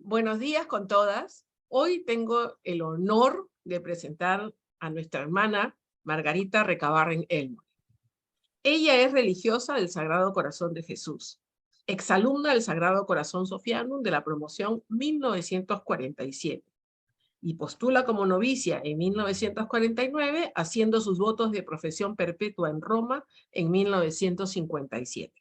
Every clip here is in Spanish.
Buenos días con todas. Hoy tengo el honor de presentar a nuestra hermana Margarita Recabarren Elmo. Ella es religiosa del Sagrado Corazón de Jesús, exalumna del Sagrado Corazón Sofianum de la promoción 1947 y postula como novicia en 1949, haciendo sus votos de profesión perpetua en Roma en 1957.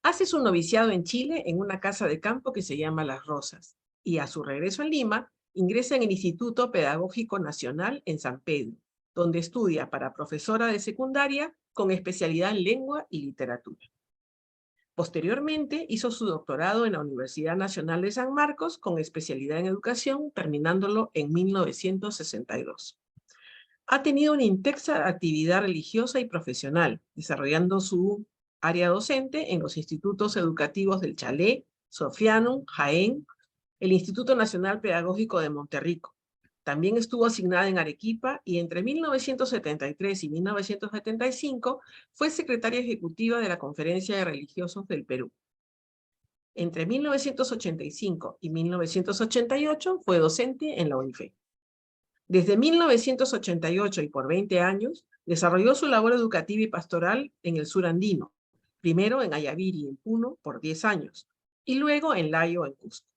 Hace su noviciado en Chile en una casa de campo que se llama Las Rosas y a su regreso en Lima ingresa en el Instituto Pedagógico Nacional en San Pedro, donde estudia para profesora de secundaria con especialidad en lengua y literatura. Posteriormente hizo su doctorado en la Universidad Nacional de San Marcos con especialidad en educación, terminándolo en 1962. Ha tenido una intensa actividad religiosa y profesional, desarrollando su área docente en los institutos educativos del Chalé, Sofianum, Jaén, el Instituto Nacional Pedagógico de Monterrico. También estuvo asignada en Arequipa y entre 1973 y 1975 fue secretaria ejecutiva de la Conferencia de Religiosos del Perú. Entre 1985 y 1988 fue docente en la UNIFE. Desde 1988 y por 20 años, desarrolló su labor educativa y pastoral en el sur andino, primero en Ayaviri, en Puno, por 10 años, y luego en Layo, en Cusco.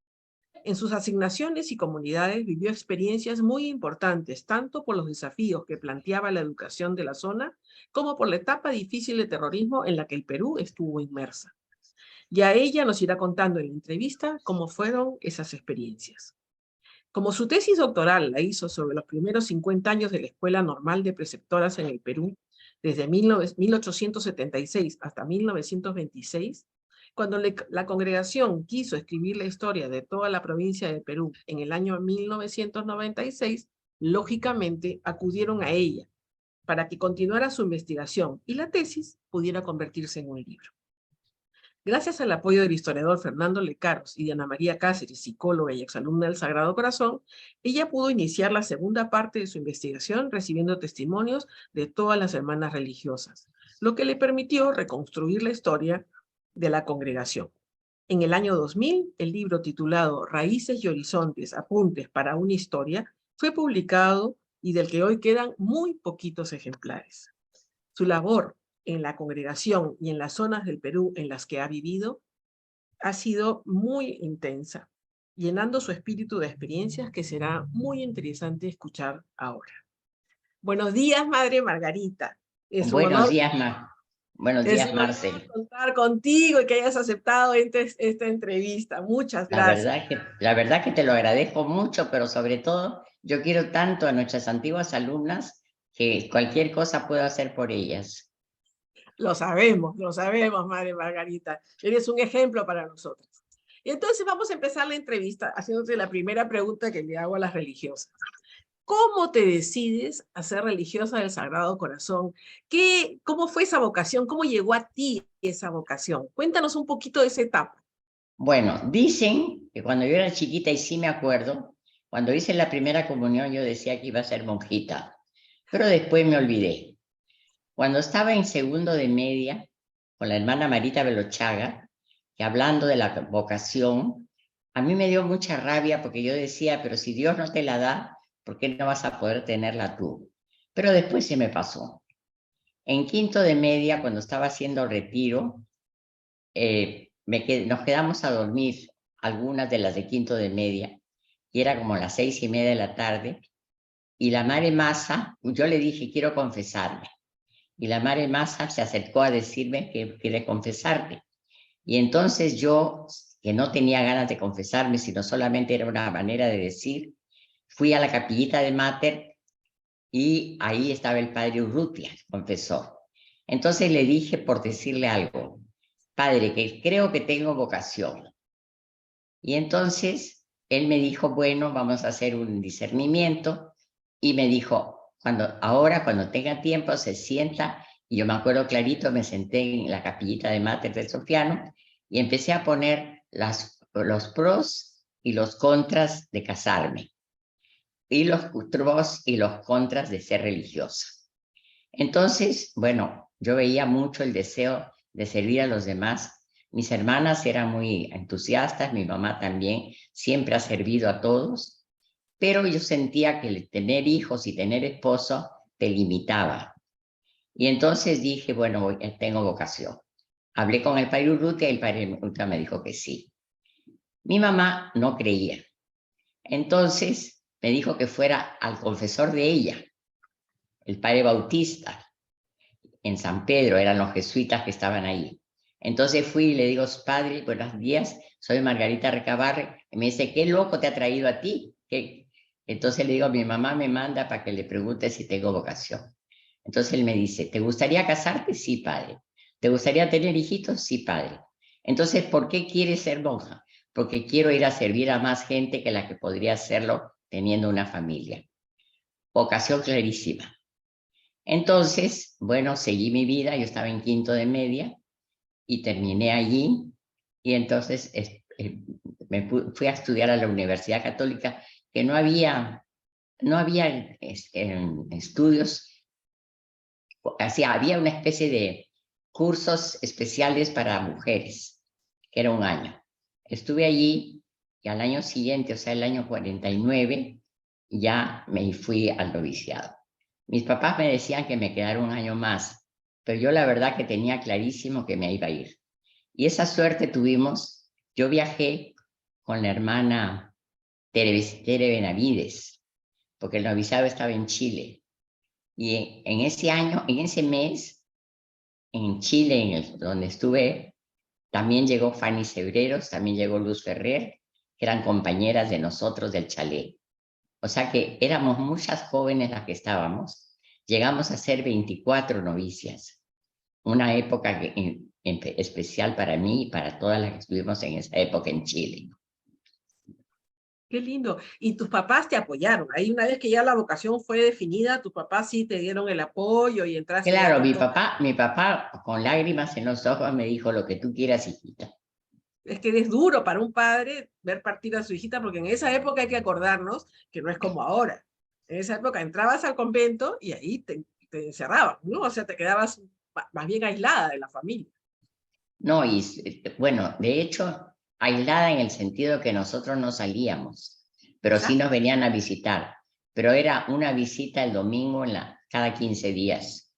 En sus asignaciones y comunidades vivió experiencias muy importantes, tanto por los desafíos que planteaba la educación de la zona, como por la etapa difícil de terrorismo en la que el Perú estuvo inmersa. Ya ella nos irá contando en la entrevista cómo fueron esas experiencias. Como su tesis doctoral la hizo sobre los primeros 50 años de la Escuela Normal de Preceptoras en el Perú, desde 1876 hasta 1926, cuando la congregación quiso escribir la historia de toda la provincia de Perú en el año 1996, lógicamente acudieron a ella para que continuara su investigación y la tesis pudiera convertirse en un libro. Gracias al apoyo del historiador Fernando Lecaros y de Ana María Cáceres, psicóloga y exalumna del Sagrado Corazón, ella pudo iniciar la segunda parte de su investigación recibiendo testimonios de todas las hermanas religiosas, lo que le permitió reconstruir la historia de la congregación. En el año 2000, el libro titulado Raíces y Horizontes, Apuntes para una Historia, fue publicado y del que hoy quedan muy poquitos ejemplares. Su labor en la congregación y en las zonas del Perú en las que ha vivido ha sido muy intensa, llenando su espíritu de experiencias que será muy interesante escuchar ahora. Buenos días, Madre Margarita. Es un Buenos honor, días, Buenos días, Marcel. contar contigo y que hayas aceptado esta entrevista. Muchas gracias. La verdad que te lo agradezco mucho, pero sobre todo yo quiero tanto a nuestras antiguas alumnas que cualquier cosa puedo hacer por ellas. Lo sabemos, Madre Margarita. Eres un ejemplo para nosotros. Y entonces vamos a empezar la entrevista haciéndote la primera pregunta que le hago a las religiosas. ¿Cómo te decides a ser religiosa del Sagrado Corazón? ¿Cómo fue esa vocación? ¿Cómo llegó a ti esa vocación? Cuéntanos un poquito de esa etapa. Bueno, dicen que cuando yo era chiquita, y sí me acuerdo, cuando hice la primera comunión yo decía que iba a ser monjita, pero después me olvidé. Cuando estaba en segundo de media, con la hermana Marita Velochaga, que hablando de la vocación, a mí me dio mucha rabia porque yo decía, pero si Dios no te la da, ¿por qué no vas a poder tenerla tú? Pero después se me pasó. En quinto de media, cuando estaba haciendo retiro, nos quedamos a dormir algunas de las de quinto de media, y era como las 6:30 de la tarde, y la Madre Masa, yo le dije, quiero confesarme. Y la Madre Masa se acercó a decirme que quiere confesarte. Y entonces yo, que no tenía ganas de confesarme, sino solamente era una manera de decir, fui a la capillita de Mater y ahí estaba el padre Urrutia, confesor. Entonces le dije por decirle algo, padre, que creo que tengo vocación. Y entonces él me dijo, bueno, vamos a hacer un discernimiento. Y me dijo, cuando tenga tiempo, se sienta. Y yo me acuerdo clarito, me senté en la capillita de Mater de Sofiano y empecé a poner los pros y los contras de casarme, y los pros y los contras de ser religiosa. Entonces, bueno, yo veía mucho el deseo de servir a los demás, Mis hermanas eran muy entusiastas, mi mamá también, siempre ha servido a todos, pero yo sentía que el tener hijos y tener esposo te limitaba. Y entonces dije, bueno, tengo vocación. Hablé con el padre Urrutia y el padre Urrutia me dijo que sí. Mi mamá no creía. Entonces me dijo que fuera al confesor de ella, el padre Bautista, en San Pedro, eran los jesuitas que estaban ahí. Entonces fui y le digo, padre, buenos días, soy Margarita Recabarre. Y me dice, ¿qué loco te ha traído a ti? ¿Qué? Entonces le digo, mi mamá me manda para que le pregunte si tengo vocación. Entonces él me dice, ¿te gustaría casarte? Sí, padre. ¿Te gustaría tener hijitos? Sí, padre. Entonces, ¿por qué quieres ser monja? Porque quiero ir a servir a más gente que la que podría hacerlo teniendo una familia. Vocación clarísima. Entonces, bueno, seguí mi vida, yo estaba en quinto de media y terminé allí y entonces fui a estudiar a la Universidad Católica, que no había estudios, así, había una especie de cursos especiales para mujeres, que era un año. Estuve allí y al año siguiente, o sea, el año 49, ya me fui al noviciado. Mis papás me decían que me quedara un año más, pero yo la verdad que tenía clarísimo que me iba a ir. Y esa suerte tuvimos. Yo viajé con la hermana Tere Benavides, porque el noviciado estaba en Chile. Y en ese año, en ese mes, en Chile, donde estuve, también llegó Fanny Cebreros, también llegó Luz Ferrer, que eran compañeras de nosotros del chalet. O sea que éramos muchas jóvenes las que estábamos. Llegamos a ser 24 novicias. Una época especial para mí y para todas las que estuvimos en esa época en Chile. Qué lindo. Y tus papás te apoyaron. Ahí una vez que ya la vocación fue definida, tus papás sí te dieron el apoyo y entraste ya Claro, con mi todo. papá con lágrimas en los ojos me dijo lo que tú quieras, hijita. Es que es duro para un padre ver partir a su hijita, porque en esa época hay que acordarnos que no es como ahora. En esa época entrabas al convento y ahí te encerraban, ¿no? O sea, te quedabas más bien aislada de la familia. No, y bueno, de hecho, aislada en el sentido que nosotros no salíamos, pero sí nos Exacto. venían a visitar. Pero era una visita el domingo cada 15 días.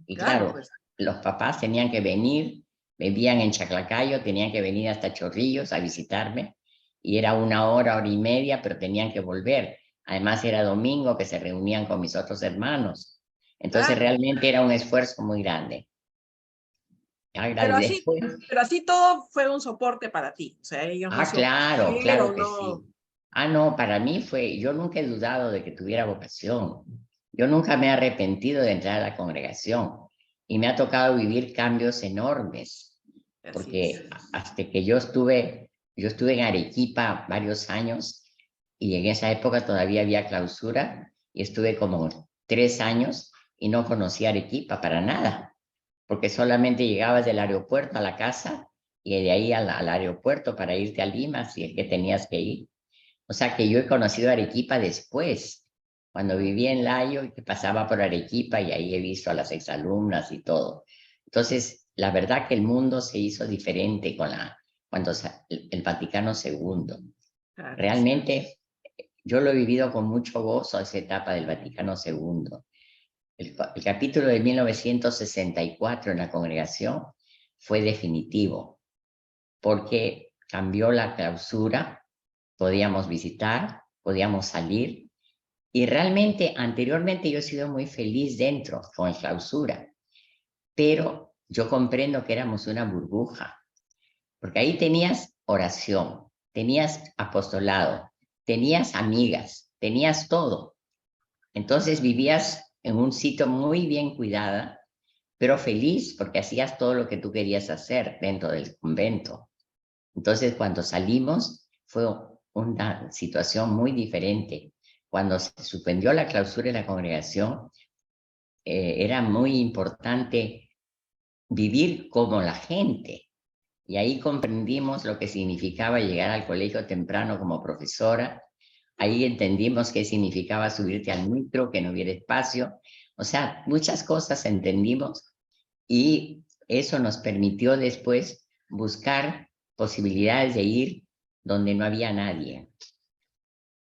Y Claro, claro, pues. los papás tenían que venir, vivían en Chaclacayo, tenían que venir hasta Chorrillos a visitarme, y era una hora y media, pero tenían que volver. Además era domingo que se reunían con mis otros hermanos. Entonces Claro. realmente era un esfuerzo muy grande. Pero así, Después, pero así todo fue un soporte para ti. O sea, ellos no se claro, claro opusieron, que no. sí. No, para mí yo nunca he dudado de que tuviera vocación. Yo nunca me he arrepentido de entrar a la congregación y me ha tocado vivir cambios enormes, Así es. porque hasta que yo estuve en Arequipa varios años y en esa época todavía había clausura y estuve como 3 años y no conocía Arequipa para nada, porque solamente llegabas del aeropuerto a la casa y de ahí al aeropuerto para irte a Lima si es que tenías que ir. O sea que yo he conocido Arequipa después, cuando vivía en Layo y que pasaba por Arequipa y ahí he visto a las exalumnas y todo. Entonces, la verdad que el mundo se hizo diferente cuando el Vaticano II. Claro que sí. Realmente yo lo he vivido con mucho gozo esa etapa del Vaticano II. El capítulo de 1964 en la congregación fue definitivo porque cambió la clausura, podíamos visitar, podíamos salir y realmente anteriormente yo he sido muy feliz dentro con clausura, pero yo comprendo que éramos una burbuja, porque ahí tenías oración, tenías apostolado, tenías amigas, tenías todo. Entonces vivías en un sitio muy bien cuidada, pero feliz porque hacías todo lo que tú querías hacer dentro del convento. Entonces, cuando salimos, fue una situación muy diferente. Cuando se suspendió la clausura de la congregación, era muy importante vivir como la gente. Y ahí comprendimos lo que significaba llegar al colegio temprano como profesora. Ahí entendimos qué significaba subirte al micro, que no hubiera espacio. O sea, muchas cosas entendimos y eso nos permitió después buscar posibilidades de ir donde no había nadie.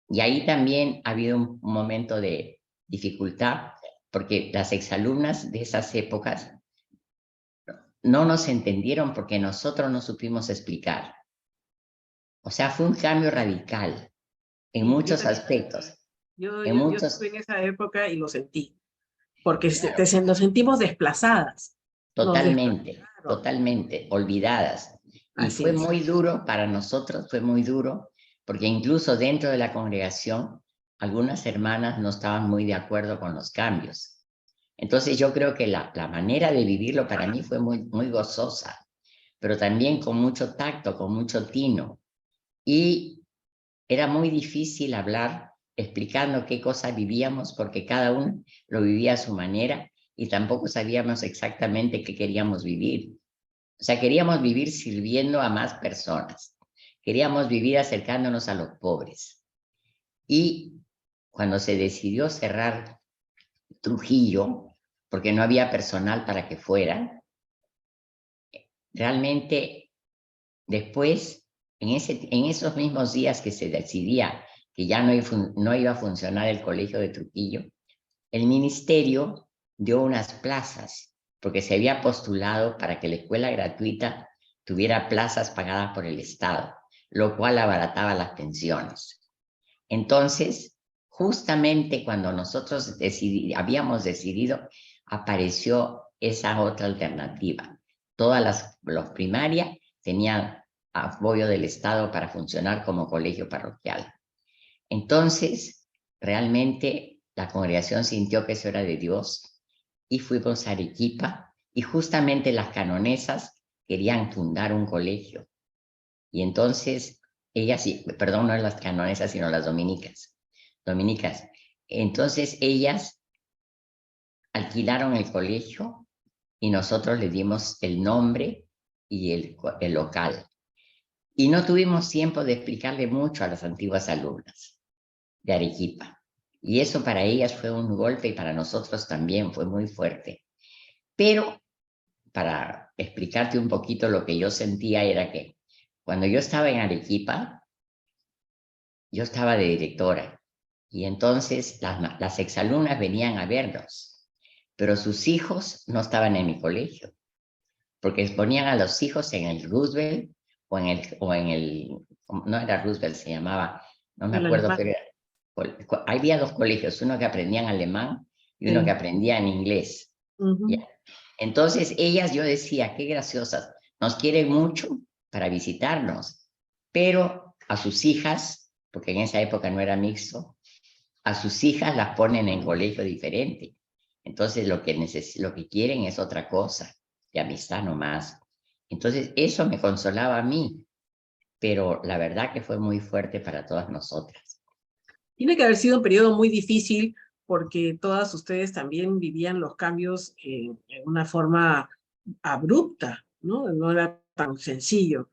Y ahí también ha habido un momento de dificultad, porque las exalumnas de esas épocas no nos entendieron porque nosotros no supimos explicar. O sea, fue un cambio radical en Y yo muchos también, aspectos. yo, En yo, yo muchos, estuve en esa época y lo sentí, porque claro, nos sentimos desplazadas, nos totalmente, desplazaron, totalmente, olvidadas. Y así fue es. muy duro para nosotros, fue muy duro, porque incluso dentro de la congregación, algunas hermanas no estaban muy de acuerdo con los cambios. Entonces yo creo que la manera de vivirlo para mí fue muy gozosa, pero también con mucho tacto, con mucho tino. Y era muy difícil hablar explicando qué cosas vivíamos porque cada uno lo vivía a su manera y tampoco sabíamos exactamente qué queríamos vivir. O sea, queríamos vivir sirviendo a más personas. Queríamos vivir acercándonos a los pobres. Y cuando se decidió cerrar Trujillo, porque no había personal para que fuera, realmente después, en esos mismos días que se decidía que ya no iba a funcionar el colegio de Trujillo, el ministerio dio unas plazas, porque se había postulado para que la escuela gratuita tuviera plazas pagadas por el Estado, lo cual abarataba las pensiones. Entonces, justamente cuando nosotros habíamos decidido, apareció esa otra alternativa. Todas las primarias tenían apoyo del Estado para funcionar como colegio parroquial. Entonces, realmente la congregación sintió que eso era de Dios y fuimos a Arequipa y justamente las canonesas querían fundar un colegio. Y entonces, ellas, perdón, no las canonesas, sino las dominicas. Entonces, ellas alquilaron el colegio y nosotros le dimos el nombre y el local. Y no tuvimos tiempo de explicarle mucho a las antiguas alumnas de Arequipa. Y eso para ellas fue un golpe y para nosotros también fue muy fuerte. Pero para explicarte un poquito lo que yo sentía era que cuando yo estaba en Arequipa, yo estaba de directora y entonces las exalumnas venían a vernos, pero sus hijos no estaban en mi colegio, porque ponían a los hijos en el Roosevelt o en el no era Roosevelt, se llamaba, no me El acuerdo, alemán, pero había dos colegios, uno que aprendían alemán y uno que sí. aprendía en inglés. ¿Ya? Ujú. Entonces ellas, yo decía, qué graciosas, nos quieren mucho para visitarnos, pero a sus hijas, porque en esa época no era mixto, a sus hijas las ponen en colegio diferente. Entonces lo que quieren es otra cosa, de amistad nomás. Entonces eso me consolaba a mí, pero la verdad que fue muy fuerte para todas nosotras. Tiene que haber sido un periodo muy difícil porque todas ustedes también vivían los cambios en una forma abrupta, ¿no? No era tan sencillo.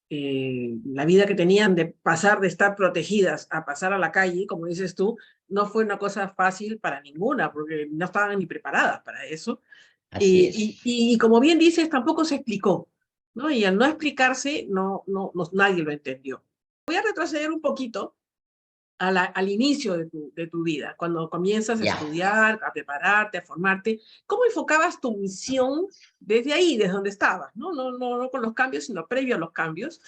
La vida que tenían de pasar de estar protegidas a pasar a la calle, como dices tú, no fue una cosa fácil para ninguna, porque no estaban ni preparadas para eso. Así es. Y como bien dices, tampoco se explicó, ¿no? Y al no explicarse, nadie lo entendió. Voy a retroceder un poquito al inicio de tu vida, cuando comienzas a Ya. estudiar, a prepararte, a formarte. ¿Cómo enfocabas tu misión desde ahí, desde donde estabas? No con los cambios, sino previo a los cambios.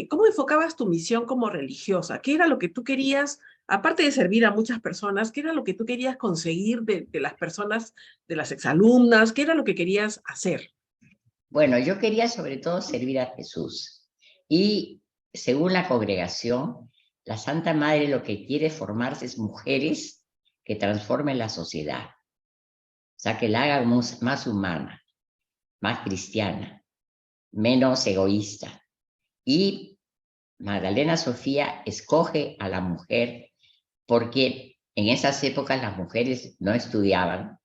¿Cómo enfocabas tu misión como religiosa? ¿Qué era lo que tú querías, aparte de servir a muchas personas, qué era lo que tú querías conseguir de las personas, de las exalumnas? ¿Qué era lo que querías hacer? Bueno, yo quería sobre todo servir a Jesús. Y según la congregación, la Santa Madre lo que quiere formarse es mujeres que transformen la sociedad. O sea, que la hagan más humana, más cristiana, menos egoísta. Y Magdalena Sofía escoge a la mujer porque en esas épocas las mujeres no estudiaban,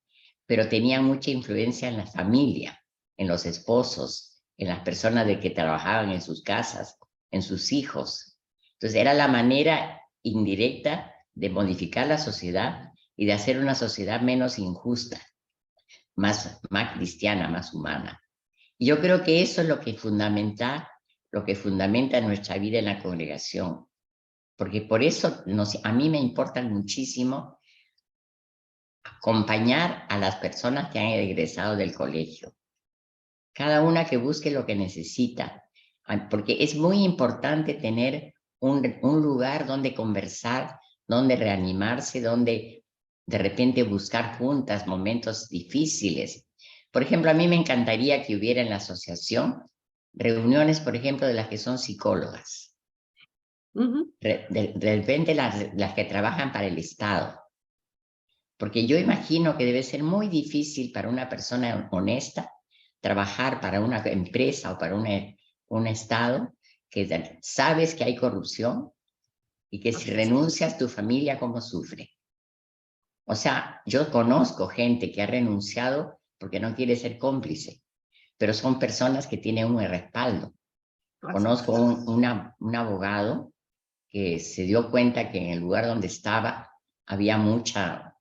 pero tenían mucha influencia en la familia, en los esposos, en las personas de que trabajaban en sus casas, en sus hijos. Entonces era la manera indirecta de modificar la sociedad y de hacer una sociedad menos injusta, más cristiana, más humana. Y yo creo que eso es lo que fundamenta nuestra vida en la congregación. Porque por eso a mí me importa muchísimo acompañar a las personas que han egresado del colegio. Cada una que busque lo que necesita, porque es muy importante tener un lugar donde conversar, donde reanimarse, donde de repente buscar juntas momentos difíciles. Por ejemplo, a mí me encantaría que hubiera en la asociación reuniones, por ejemplo, de las que son psicólogas, de repente las que trabajan para el Estado, porque yo imagino que debe ser muy difícil para una persona honesta trabajar para una empresa o para un Estado que sabes que hay corrupción y que si renuncias tu familia, ¿cómo sufre? O sea, yo conozco gente que ha renunciado porque no quiere ser cómplice, pero son personas que tienen un respaldo. Conozco un abogado que se dio cuenta que en el lugar donde estaba había mucha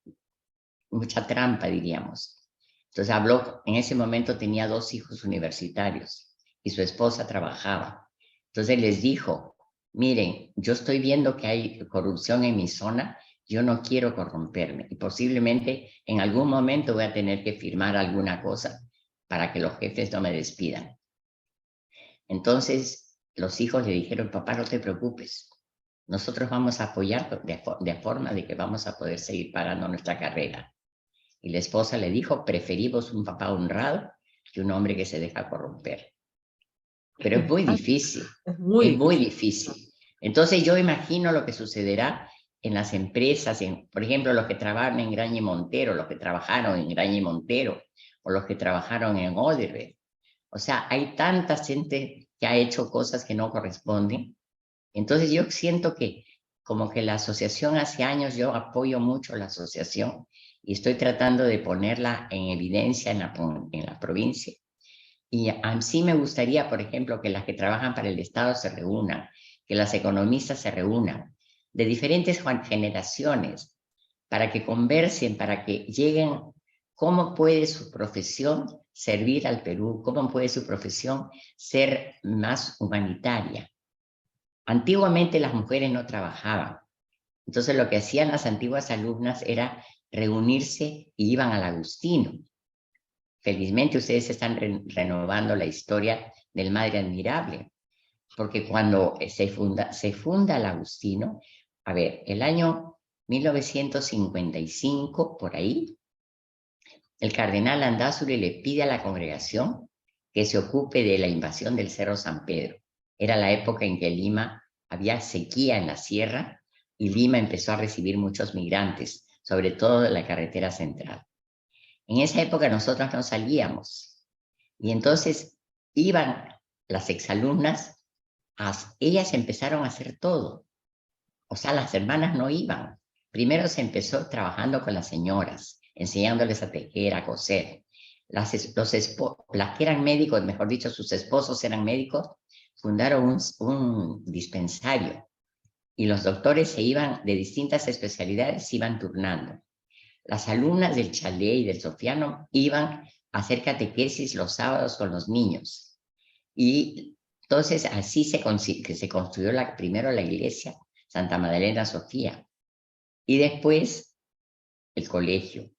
trampa, diríamos. Entonces habló, en ese momento tenía 2 hijos universitarios y su esposa trabajaba. Entonces les dijo, miren, yo estoy viendo que hay corrupción en mi zona, yo no quiero corromperme y posiblemente en algún momento voy a tener que firmar alguna cosa para que los jefes no me despidan. Entonces los hijos le dijeron, papá, no te preocupes, nosotros vamos a apoyar de forma de que vamos a poder seguir pagando nuestra carrera. Y la esposa le dijo, preferimos un papá honrado que un hombre que se deja corromper. Pero es muy difícil, Es muy difícil. Entonces yo imagino lo que sucederá en las empresas, por ejemplo, los que trabajan en Graña y Montero, los que trabajaron en Graña y Montero, o los que trabajaron en Odebrecht. O sea, hay tanta gente que ha hecho cosas que no corresponden. Entonces yo siento que como que la asociación hace años, yo apoyo mucho la asociación y estoy tratando de ponerla en evidencia en la provincia. Y a sí me gustaría, por ejemplo, que las que trabajan para el Estado se reúnan, que las economistas se reúnan, de diferentes generaciones, para que conversen, para que lleguen cómo puede su profesión servir al Perú, cómo puede su profesión ser más humanitaria. Antiguamente las mujeres no trabajaban, entonces lo que hacían las antiguas alumnas era reunirse y iban al Agustino. Felizmente ustedes están renovando la historia del Madre Admirable, porque cuando se funda el Agustino, a ver, el año 1955, por ahí, el cardenal Landázuri le pide a la congregación que se ocupe de la invasión del Cerro San Pedro. Era la época en que Lima había sequía en la sierra y Lima empezó a recibir muchos migrantes, sobre todo de la carretera central. En esa época nosotros no salíamos y entonces iban las exalumnas, ellas empezaron a hacer todo. O sea, las hermanas no iban. Primero se empezó trabajando con las señoras, enseñándoles a tejer, a coser. Las que eran médicos, mejor dicho, sus esposos eran médicos, fundaron un dispensario y los doctores se iban de distintas especialidades, se iban turnando. Las alumnas del Chalet y del Sofiano iban a hacer catequesis los sábados con los niños. Y entonces así se construyó primero la iglesia Santa Magdalena Sofía y después el colegio.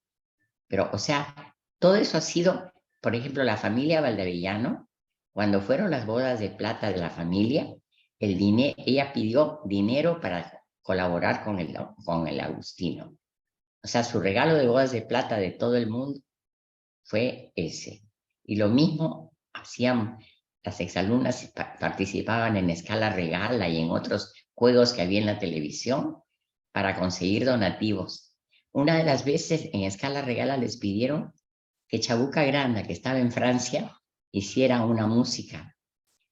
Pero, o sea, todo eso ha sido, por ejemplo, la familia Valdavellano, cuando fueron las bodas de plata de la familia, ella pidió dinero para colaborar con el Agustino. O sea, su regalo de bodas de plata de todo el mundo fue ese. Y lo mismo hacían las exalumnas, participaban en Escala Regala y en otros juegos que había en la televisión para conseguir donativos. Una de las veces en Escala Regala les pidieron que Chabuca Granda, que estaba en Francia, hiciera una música.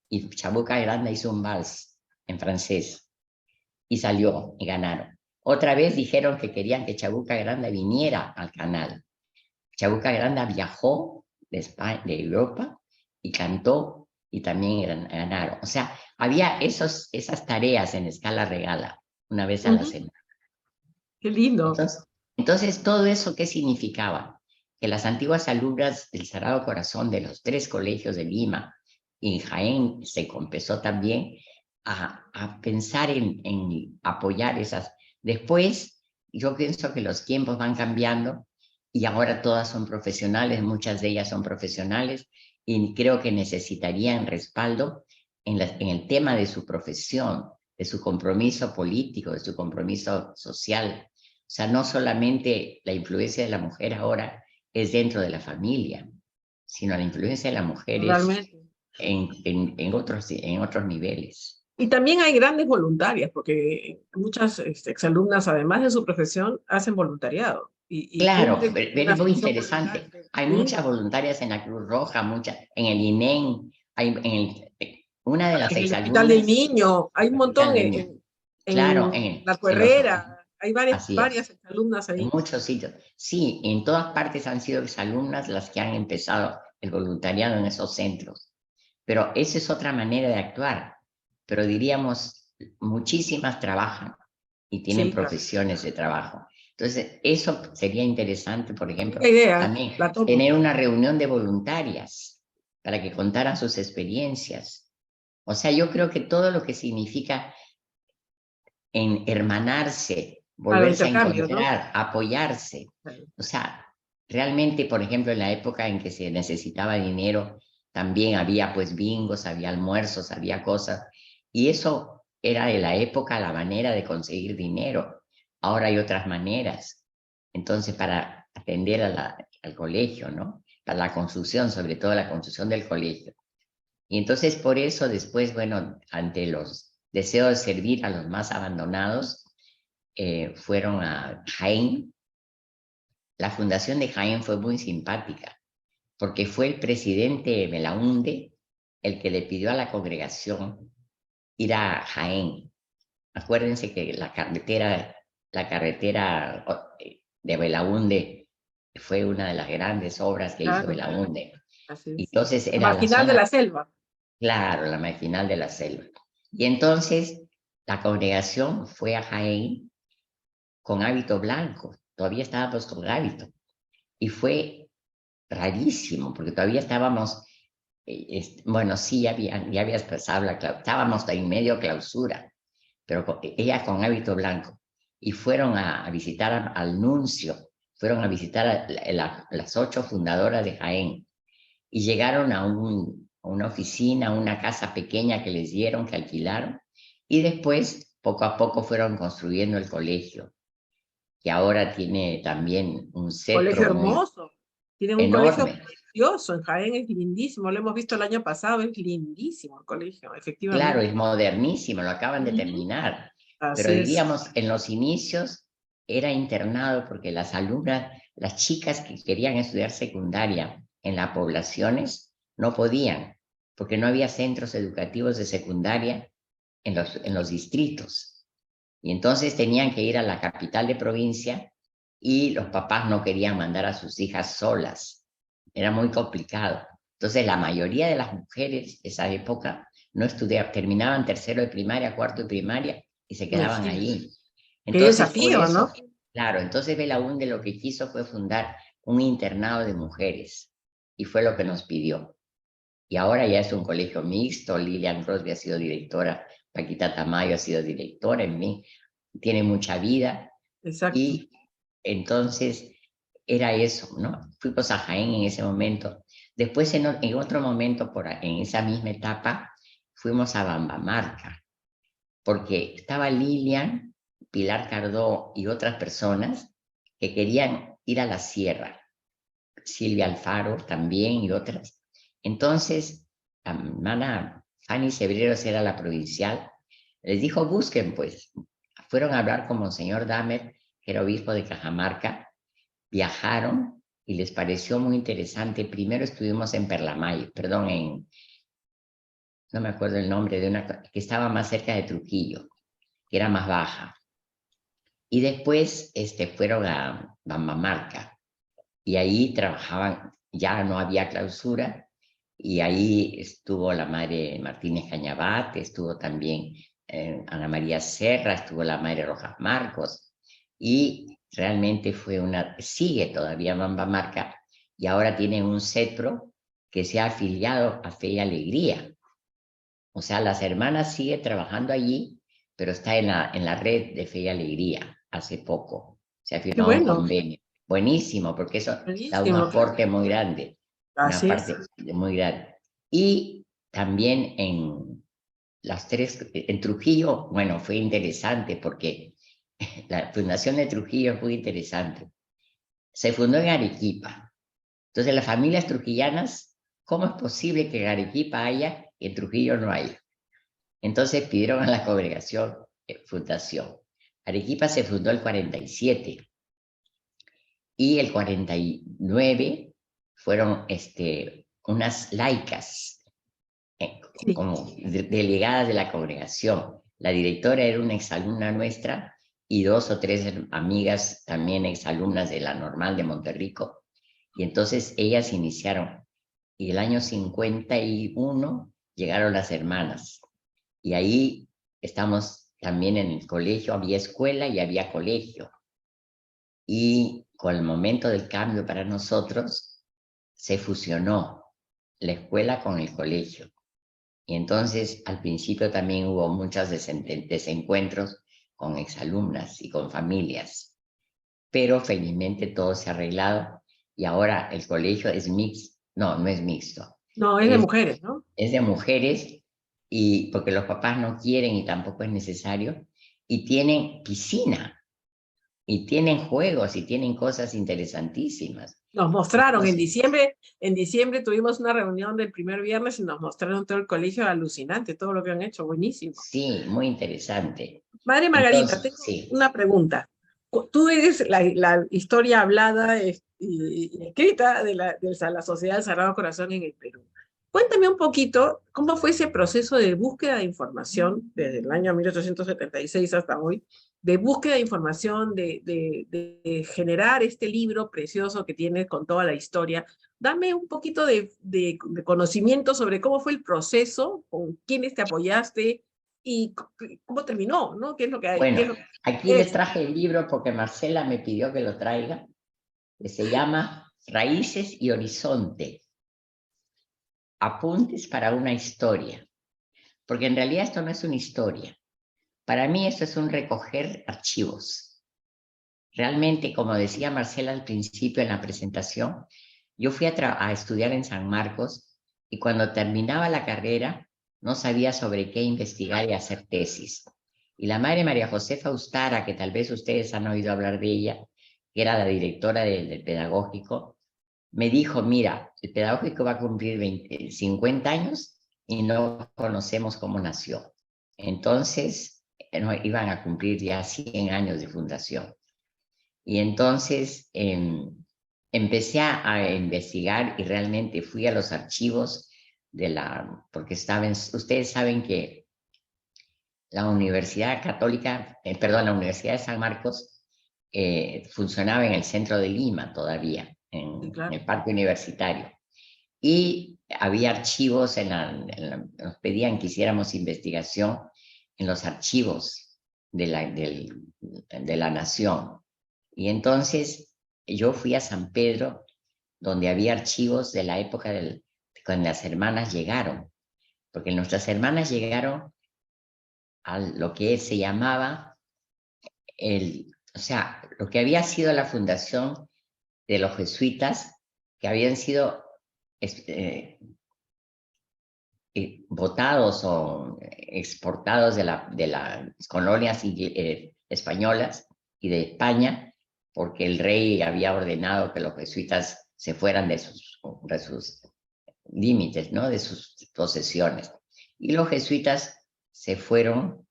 Y Chabuca Granda hizo un vals en francés. Y salió y ganaron. Otra vez dijeron que querían que Chabuca Granda viniera al canal. Chabuca Granda viajó de Europa y cantó y también ganaron. O sea, había esas tareas en Escala Regala una vez a la semana. Qué lindo. Entonces, todo eso, ¿qué significaba? que las antiguas alumnas del Sagrado Corazón de los 3 colegios de Lima y en Jaén se empezó también a pensar en apoyar esas. Después, yo pienso que los tiempos van cambiando y ahora todas son profesionales, muchas de ellas son profesionales, y creo que necesitarían respaldo en el tema de su profesión, de su compromiso político, de su compromiso social. O sea, no solamente la influencia de la mujer ahora es dentro de la familia, sino la influencia de la mujer es realmente. en otros niveles. Y también hay grandes voluntarias, porque muchas exalumnas, además de su profesión, hacen voluntariado y Claro, cumplen una es muy función interesante. voluntaria. Hay Sí, muchas voluntarias en la Cruz Roja, muchas en el INEN, una de las en el Hospital del exalumnas, Niño, hay un el Hospital montón del Niño. Claro, en Narco en los, Herrera, hay así varias es, exalumnas en ahí. muchos sitios. Sí, en todas partes han sido exalumnas las que han empezado el voluntariado en esos centros. Pero esa es otra manera de actuar. Pero diríamos, muchísimas trabajan y tienen Sí, claro. profesiones de trabajo. Entonces, eso sería interesante, por ejemplo, Linda idea, también la tomo. tener una reunión de voluntarias para que contaran sus experiencias. O sea, yo creo que todo lo que significa en hermanarse, Para el volverse a intercambio, ¿no? encontrar, apoyarse. O sea, realmente, por ejemplo, en la época en que se necesitaba dinero, también había pues bingos, había almuerzos, había cosas. Y eso era de la época la manera de conseguir dinero. Ahora hay otras maneras. Entonces, para atender al colegio, ¿no? Para la construcción, sobre todo la construcción del colegio. Y entonces por eso después, bueno, ante los deseos de servir a los más abandonados, fueron a Jaén. La fundación de Jaén fue muy simpática, porque fue el presidente Belaúnde el que le pidió a la congregación ir a Jaén. Acuérdense que la carretera de Belaúnde fue una de las grandes obras que hizo Claro, Belaúnde. así es. Entonces La era la marginal de zona. la selva. Claro, la marginal de la selva. Y entonces la congregación fue a Jaén con hábito blanco, todavía estábamos con hábito. Y fue rarísimo, porque todavía estábamos, bueno, sí, ya había pasado estábamos en medio clausura, pero ella con hábito blanco. Y fueron a visitar al nuncio, fueron a visitar las 8 fundadoras de Jaén. Y llegaron a una oficina, a una casa pequeña que les dieron, que alquilaron, y después, poco a poco, fueron construyendo el colegio, que ahora tiene también un Colegio cetro muy hermoso. Tienen un colegio enorme. precioso. En Jaén es lindísimo. Lo hemos visto el año pasado. Es lindísimo el colegio, Claro, efectivamente. es modernísimo, lo acaban de Ujú. terminar, pero Así es. diríamos, en los inicios era internado porque las alumnas, las chicas que querían estudiar secundaria en las poblaciones, no podían, porque no había centros educativos de secundaria en los distritos. Y entonces tenían que ir a la capital de provincia y los papás no querían mandar a sus hijas solas. Era muy complicado. Entonces la mayoría de las mujeres de esa época no estudiaban, terminaban tercero de primaria, cuarto de primaria y se quedaban Imagínate. allí. Qué Entonces por desafío, ¿no? eso, claro, entonces Belaúnde lo que quiso fue fundar un internado de mujeres y fue lo que nos pidió. Y ahora ya es un colegio mixto, Lilian Crosby ha sido directora, Paquita Tamayo ha sido directora, en mí, tiene mucha vida. Exacto. Y entonces era eso, ¿no? Fuimos a Jaén en ese momento. Después en otro momento, en esa misma etapa, fuimos a Bambamarca, porque estaba Lilian, Pilar Cardó y otras personas que querían ir a la sierra. Silvia Alfaro también y otras. Entonces, la hermana Fanny Cebreros era la provincial, les dijo, busquen pues. Fueron a hablar con Monseñor Damer, que era obispo de Cajamarca, viajaron y les pareció muy interesante. Primero estuvimos en Perlamay, perdón, no me acuerdo el nombre, de una que estaba más cerca de Trujillo, que era más baja. Y después fueron a Bambamarca, y ahí trabajaban, ya no había clausura, y ahí estuvo la madre Martínez Cañabate, estuvo también Ana María Serra, estuvo la madre Rojas Marcos, y realmente sigue todavía Bambamarca, y ahora tienen un CETPRO que se ha afiliado a Fe y Alegría. O sea, las hermanas siguen trabajando allí, pero está en la red de Fe y Alegría hace poco. Se ha Qué firmado un bueno, convenio. Buenísimo, porque eso da un buenísimo. aporte muy grande, una Así es. parte muy grande. Y también en Trujillo, bueno, fue interesante porque la fundación de Trujillo es muy interesante. Se fundó en Arequipa. Entonces, las familias trujillanas, ¿cómo es posible que en Arequipa haya y en Trujillo no haya? Entonces pidieron a la congregación fundación. Arequipa se fundó el 47 y el 49 fueron unas laicas Sí. como delegadas de la congregación. La directora era una exalumna nuestra y 2 o 3 amigas también exalumnas de la Normal de Monterrico. Y entonces ellas iniciaron. Y el año 51 llegaron las hermanas. Y ahí estamos también en el colegio, había escuela y había colegio. Y con el momento del cambio para nosotros, se fusionó la escuela con el colegio. Y entonces al principio también hubo muchos desencuentros con exalumnas y con familias. Pero felizmente todo se ha arreglado y ahora el colegio es mixto. No, no es mixto. No, es de Es mujeres, ¿no? es de mujeres y porque los papás no quieren y tampoco es necesario, y tienen piscina, y tienen juegos, y tienen cosas interesantísimas. Nos mostraron Entonces, en diciembre tuvimos una reunión del primer viernes y nos mostraron todo el colegio, alucinante, todo lo que han hecho, buenísimo. sí, muy interesante. Madre Margarita, Entonces, tengo sí, una pregunta. Tú eres la historia hablada y escrita la Sociedad del Sagrado Corazón en el Perú. Cuéntame un poquito cómo fue ese proceso de búsqueda de información desde el año 1876 hasta hoy, de búsqueda de información, de generar este libro precioso que tienes con toda la historia. Dame un poquito de conocimiento sobre cómo fue el proceso, con quiénes te apoyaste y cómo terminó, ¿no? ¿Qué es lo que hay? ¿Qué bueno, es lo que aquí les es? traje el libro porque Marcela me pidió que lo traiga, que se llama Raíces y Horizonte, apuntes para una historia, porque en realidad esto no es una historia. Para mí esto es un recoger archivos. Realmente, como decía Marcela al principio en la presentación, yo fui a estudiar en San Marcos y cuando terminaba la carrera no sabía sobre qué investigar y hacer tesis. Y la madre María Josefa Ustara, que tal vez ustedes han oído hablar de ella, que era la directora del pedagógico, me dijo, mira, el pedagógico va a cumplir 50 años y no conocemos cómo nació. Entonces, no, iban a cumplir ya 100 años de fundación. Y entonces empecé a investigar y realmente fui a los archivos porque ustedes saben que la Universidad Católica, perdón, la Universidad de San Marcos funcionaba en el centro de Lima todavía, Sí, en claro. el parque universitario. Y había archivos, nos pedían que hiciéramos investigación en los archivos de la nación. Y entonces yo fui a San Pedro, donde había archivos de la época cuando las hermanas llegaron, porque nuestras hermanas llegaron a lo que se llamaba o sea, lo que había sido la fundación de los jesuitas, que habían sido votados o exportados de las colonias españolas y de España, porque el rey había ordenado que los jesuitas se fueran de sus límites, ¿no? De sus posesiones. Y los jesuitas se fueron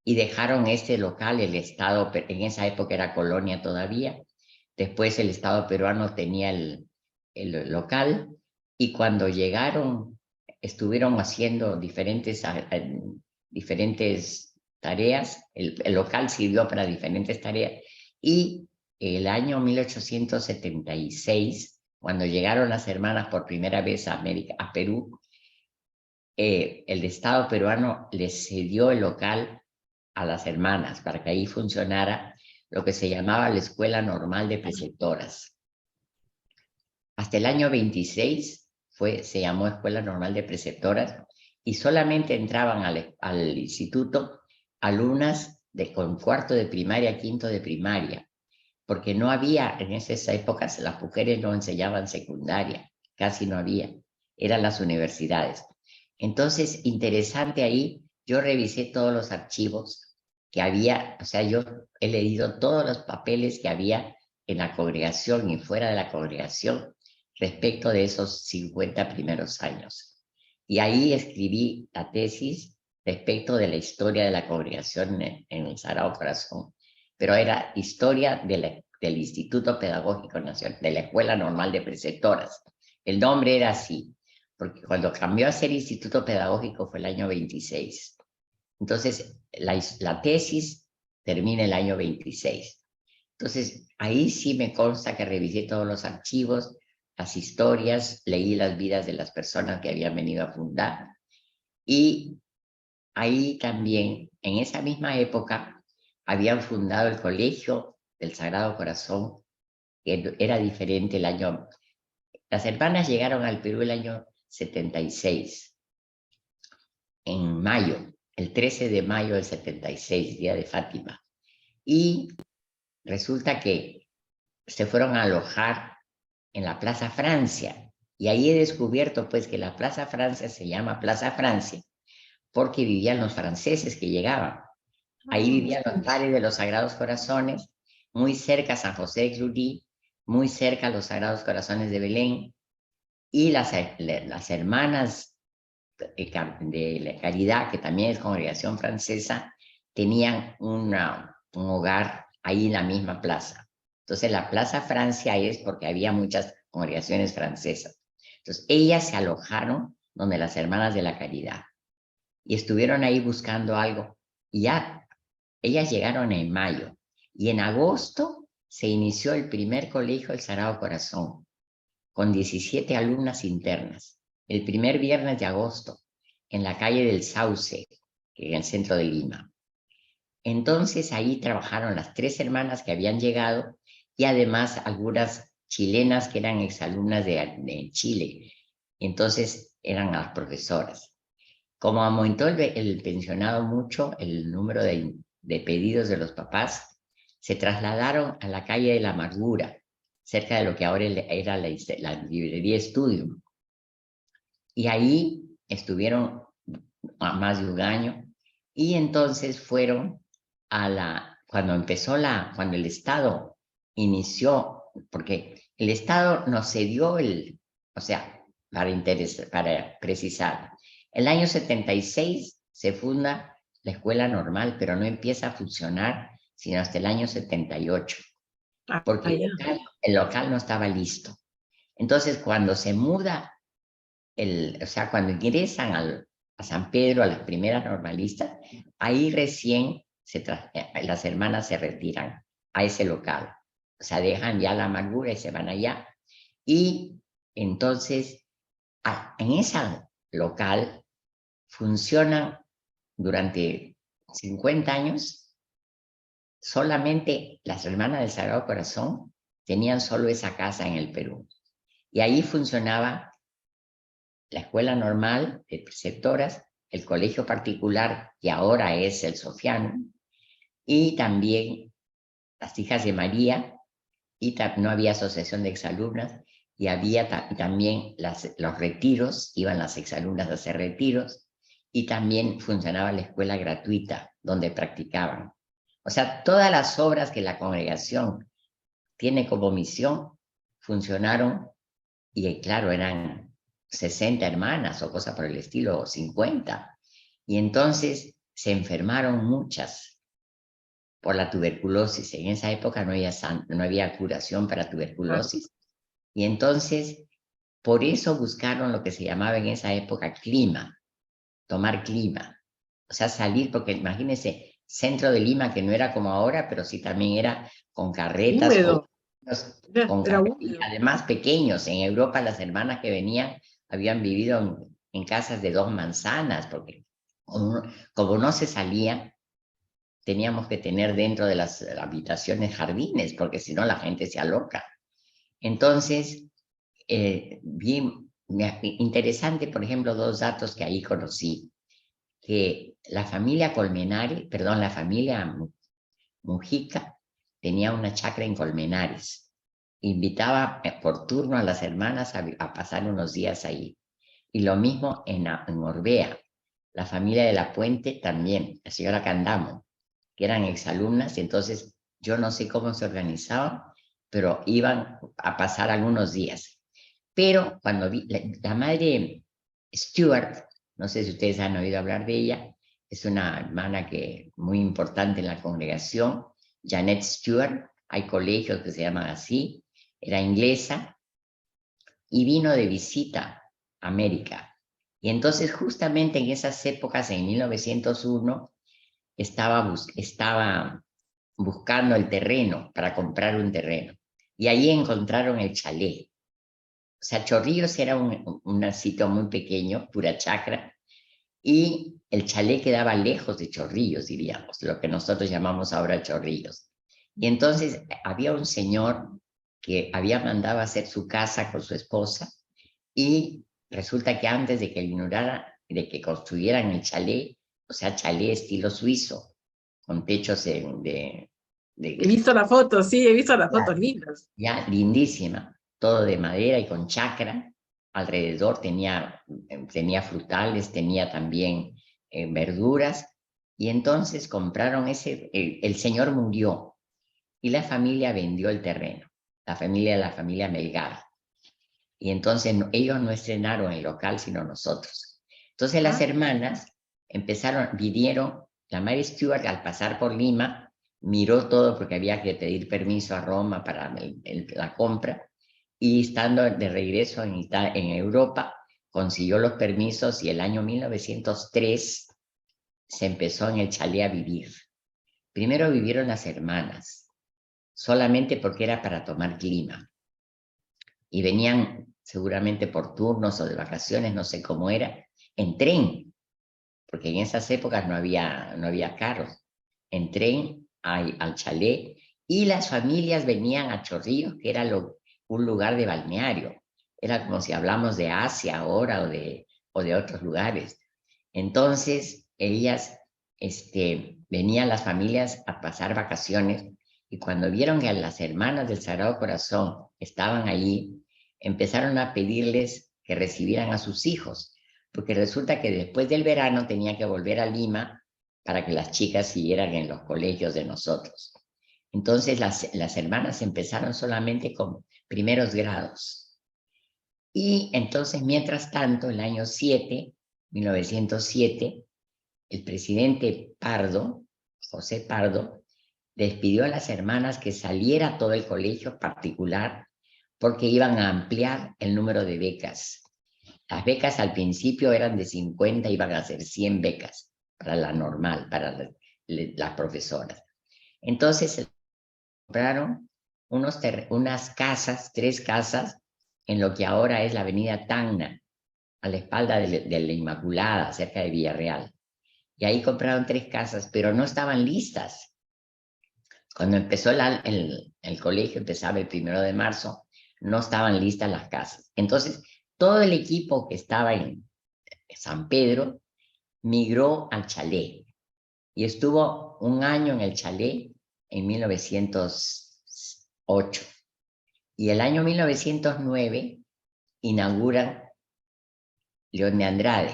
y dejaron este local, el Estado, en esa época era colonia todavía, después el Estado peruano tenía el local, y cuando llegaron estuvieron haciendo diferentes tareas, el local sirvió para diferentes tareas, y el año 1876, cuando llegaron las hermanas por primera vez a Perú, el Estado peruano les cedió el local a las hermanas para que ahí funcionara lo que se llamaba la Escuela Normal de Preceptoras. hasta el año 26 se llamó Escuela Normal de Preceptoras y solamente entraban al instituto alumnas con cuarto de primaria, quinto de primaria, porque no había, en esas épocas las mujeres no enseñaban secundaria, casi no había, eran las universidades. Entonces, interesante ahí, yo revisé todos los archivos que había, o sea, yo he leído todos los papeles que había en la congregación y fuera de la congregación respecto de esos 50 primeros años. Y ahí escribí la tesis respecto de la historia de la congregación en el Sagrado Corazón, pero era historia del Instituto Pedagógico Nacional, de la Escuela Normal de Preceptoras. El nombre era así, porque cuando cambió a ser Instituto Pedagógico fue el año 26. Entonces, la tesis termina el año 26. Entonces, ahí sí me consta que revisé todos los archivos, las historias, leí las vidas de las personas que habían venido a fundar. Y ahí también, en esa misma época, habían fundado el Colegio del Sagrado Corazón, que era diferente el año. Las hermanas llegaron al Perú el año 76, en mayo, el 13 de mayo del 76, día de Fátima. Y resulta que se fueron a alojar en la Plaza Francia. Y ahí he descubierto pues que la Plaza Francia se llama Plaza Francia porque vivían los franceses que llegaban. Ahí vivían los padres de los Sagrados Corazones, muy cerca a San José de Cluny, muy cerca a los Sagrados Corazones de Belén, y las hermanas de la Caridad, que también es congregación francesa, tenían un hogar ahí en la misma plaza. Entonces la Plaza Francia es porque había muchas congregaciones francesas. Entonces ellas se alojaron donde las hermanas de la Caridad y estuvieron ahí buscando algo. Y ya, ellas llegaron en mayo y en agosto se inició el primer colegio del Sagrado Corazón con 17 alumnas internas, el primer viernes de agosto, en la calle del Sauce, en el centro de Lima. Entonces ahí trabajaron las 3 hermanas que habían llegado y además algunas chilenas que eran exalumnas de Chile. Entonces eran las profesoras. Como aumentó el pensionado mucho, el número de pedidos de los papás, se trasladaron a la calle de la Amargura, cerca de lo que ahora era la librería Estudium. Y ahí estuvieron más de un año y entonces fueron cuando el Estado inició, porque el Estado nos cedió o sea, para precisar, el año 76 se funda la escuela normal, pero no empieza a funcionar sino hasta el año 78, porque el local no estaba listo. Entonces, cuando se muda, o sea, cuando ingresan a San Pedro, a las primeras normalistas, ahí recién las hermanas se retiran a ese local. O sea, dejan ya la amargura y se van allá. Y entonces, en ese local funcionan durante 50 años. Solamente las hermanas del Sagrado Corazón tenían solo esa casa en el Perú. Y ahí funcionaba la escuela normal de preceptoras, el colegio particular, que ahora es el Sofiano, y también las hijas de María, y no había asociación de exalumnas, y había también los retiros, iban las exalumnas a hacer retiros, y también funcionaba la escuela gratuita, donde practicaban. O sea, todas las obras que la congregación tiene como misión funcionaron, y claro, eran 60 hermanas o cosas por el estilo, o 50. Y entonces se enfermaron muchas por la tuberculosis. En esa época no había curación para tuberculosis. Y entonces, por eso buscaron lo que se llamaba en esa época clima, tomar clima. O sea, salir, porque imagínense, centro de Lima, que no era como ahora, pero sí también era con carretas, y además pequeños. En Europa las hermanas que venían habían vivido en casas de 2 manzanas, porque como no se salía, teníamos que tener dentro de las habitaciones jardines, porque si no la gente se aloca. Entonces, interesante, por ejemplo, dos datos que ahí conocí, que la familia Colmenares, perdón, la familia Mujica tenía una chacra en Colmenares. Invitaba por turno a las hermanas a pasar unos días ahí. Y lo mismo en Orbea. La familia de la Puente también, la señora Candamo, que eran exalumnas, y entonces yo no sé cómo se organizaban, pero iban a pasar algunos días. Pero cuando vi la madre Stewart, no sé si ustedes han oído hablar de ella, es una hermana que muy importante en la congregación, Janet Stewart, hay colegios que se llaman así, era inglesa, y vino de visita a América. Y entonces justamente en esas épocas, en 1901, estaba buscando el terreno para comprar un terreno. Y ahí encontraron el chalet. O sea, Chorrillos era un sitio muy pequeño, pura chacra, y el chalet quedaba lejos de Chorrillos, diríamos, lo que nosotros llamamos ahora Chorrillos. Y entonces había un señor que había mandado a hacer su casa con su esposa, y resulta que antes de que de que construyeran el chalet, o sea, chalet estilo suizo, con techos He visto la foto, sí, he visto las ya, fotos lindas. ya lindísima, todo de madera y con chacra. Alrededor tenía frutales, tenía también verduras, y entonces compraron el señor murió y la familia vendió el terreno, la familia Melgar. Y entonces ellos no estrenaron el local, sino nosotros. Entonces las Ah, hermanas vinieron, la Mary Stewart al pasar por Lima, miró todo porque había que pedir permiso a Roma para la compra, y estando de regreso en Europa, consiguió los permisos, y el año 1903 se empezó en el chalet a vivir. Primero vivieron las hermanas, solamente porque era para tomar clima, y venían seguramente por turnos o de vacaciones, no sé cómo era, en tren, porque en esas épocas no había carros, en tren al chalet, y las familias venían a Chorrillos, que era un lugar de balneario, era como si hablamos de Asia ahora o de otros lugares. Entonces, ellas, venían las familias a pasar vacaciones, y cuando vieron que las hermanas del Sagrado Corazón estaban allí, empezaron a pedirles que recibieran a sus hijos, porque resulta que después del verano tenía que volver a Lima para que las chicas siguieran en los colegios de nosotros. Entonces las hermanas empezaron solamente con primeros grados. Y entonces, mientras tanto, el año 1907, el presidente Pardo, José Pardo, despidió a las hermanas que saliera todo el colegio particular, porque iban a ampliar el número de becas. Las becas al principio eran de 50, iban a ser 100 becas para la normal, para las profesoras. Entonces compraron unas casas, 3 casas, en lo que ahora es la avenida Tacna, a la espalda de la Inmaculada, cerca de Villarreal. Y ahí compraron 3 casas, pero no estaban listas. Cuando empezó el colegio, empezaba el 1 de marzo, no estaban listas las casas. Entonces, todo el equipo que estaba en San Pedro migró al chalet, y estuvo un año en el chalet en 1908. Y el año 1909 inauguran León de Andrade,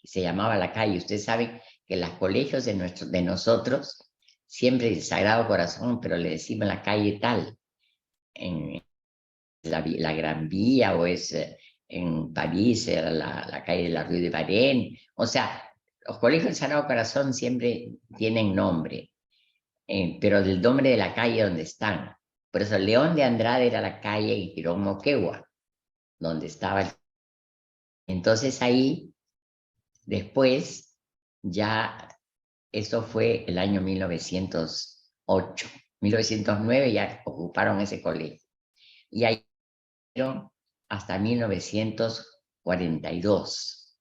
y se llamaba la calle. Ustedes saben que los colegios de nosotros, siempre el Sagrado Corazón, pero le decimos la calle tal, en la Gran Vía, o es en París, era la calle de la Rue de Varenne. O sea, los colegios del Sagrado Corazón siempre tienen nombre, pero del nombre de la calle donde están. Por eso León de Andrade era la calle en Girón Moquegua, donde estaba. Entonces ahí, después, ya, eso fue el año 1908. 1909 ya ocuparon ese colegio. Y ahí hasta 1942,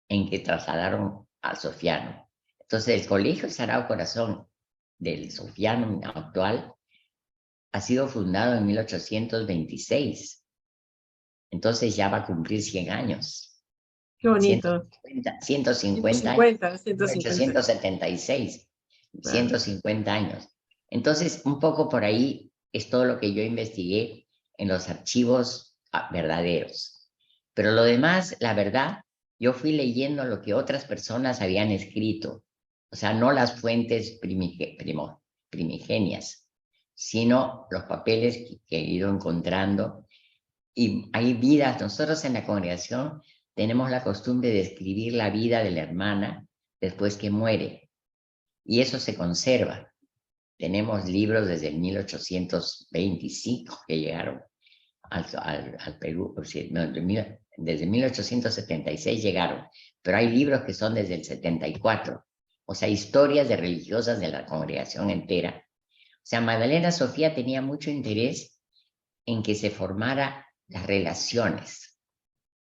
en que trasladaron al Sofiano. Entonces, el Colegio Sagrado Corazón del Sofiano actual ha sido fundado en 1826. Entonces ya va a cumplir 100 años. Qué bonito. 150 años. 150, 150. 1876, Claro. 150 años. Entonces, un poco por ahí es todo lo que yo investigué en los archivos verdaderos. Pero lo demás, la verdad, yo fui leyendo lo que otras personas habían escrito. O sea, no las fuentes primigenias, sino los papeles que he ido encontrando. Y hay vidas, nosotros en la congregación tenemos la costumbre de escribir la vida de la hermana después que muere, y eso se conserva. Tenemos libros desde 1825 que llegaron al Perú, desde 1876 llegaron, pero hay libros que son desde el 74, o sea, historias de religiosas de la congregación entera. O sea, Magdalena Sofía tenía mucho interés en que se formara las relaciones.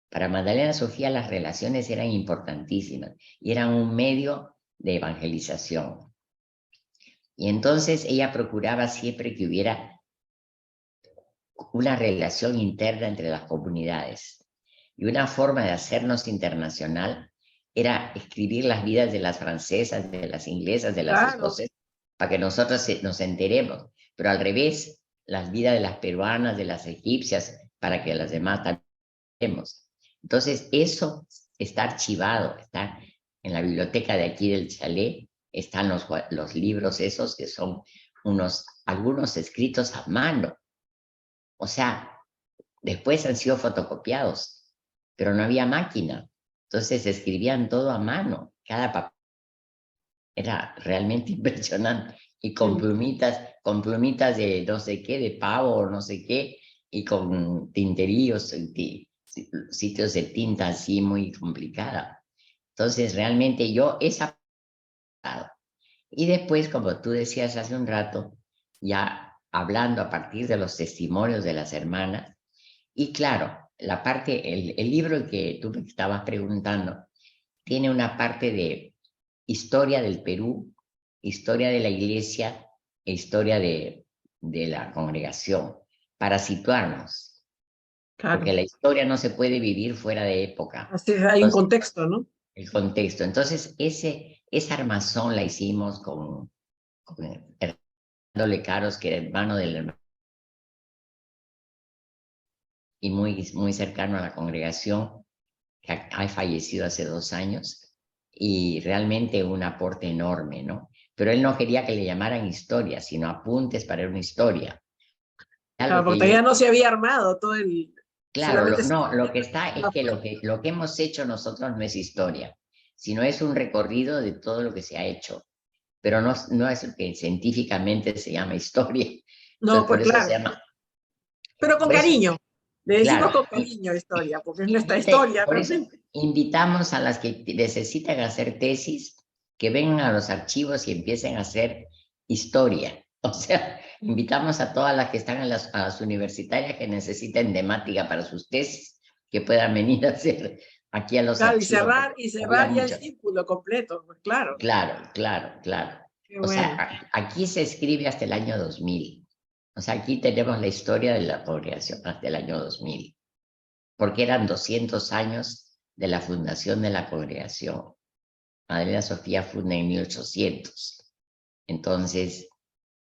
Para Magdalena Sofía las relaciones eran importantísimas y eran un medio de evangelización. Y entonces ella procuraba siempre que hubiera una relación interna entre las comunidades. Y una forma de hacernos internacional era escribir las vidas de las francesas, de las inglesas, de las Claro. escocesas, para que nosotros nos enteremos. Pero al revés, las vidas de las peruanas, de las egipcias, para que las demás también vemos. Entonces, eso está archivado, está en la biblioteca de aquí del chalet, están los libros esos que son algunos escritos a mano. O sea, después han sido fotocopiados, pero no había máquina. Entonces escribían todo a mano, cada papel. Era realmente impresionante. Y con plumitas de no sé qué, de pavo o no sé qué, y con tinterillos, sitios de tinta así muy complicada. Entonces, realmente yo esa... Y después, como tú decías hace un rato, ya hablando a partir de los testimonios de las hermanas, y claro, la parte, el libro que tú me estabas preguntando, tiene una parte de historia del Perú, historia de la iglesia e historia de la congregación, para situarnos, porque Claro. la historia no se puede vivir fuera de época. Así es, hay un Entonces, contexto, ¿no? el contexto. Entonces, esa armazón la hicimos con Hernando Lecaros, que era hermano del hermano, y muy cercano a la congregación, que ha fallecido hace 2 años, y realmente un aporte enorme, ¿no? Pero él no quería que le llamaran historia, sino apuntes para una historia. Claro, Algo porque que yo, todavía no se había armado todo el... claro, Solamente se no, lo tenía que está es la que fuente. lo que hemos hecho nosotros no es historia, sino es un recorrido de todo lo que se ha hecho, pero no es lo que científicamente se llama historia. No, Entonces, pues por eso claro, se llama, pero con por eso, cariño. Le decimos claro, con cariño historia, porque es nuestra Invite, historia por eso realmente. invitamos a las que necesitan hacer tesis que vengan a los archivos y empiecen a hacer historia. O sea, invitamos a todas las que están a las universitarias que necesiten temática para sus tesis, que puedan venir a hacer aquí a los Claro, archivos, porque y había cerrar ya el mucho. círculo completo, pues claro. Claro, claro, claro. Qué O sea, bueno. aquí se escribe hasta el año 2000. O sea, aquí tenemos la historia de la congregación hasta el año 2000, porque eran 200 años de la fundación de la congregación. Magdalena Sofía funda en 1800. Entonces,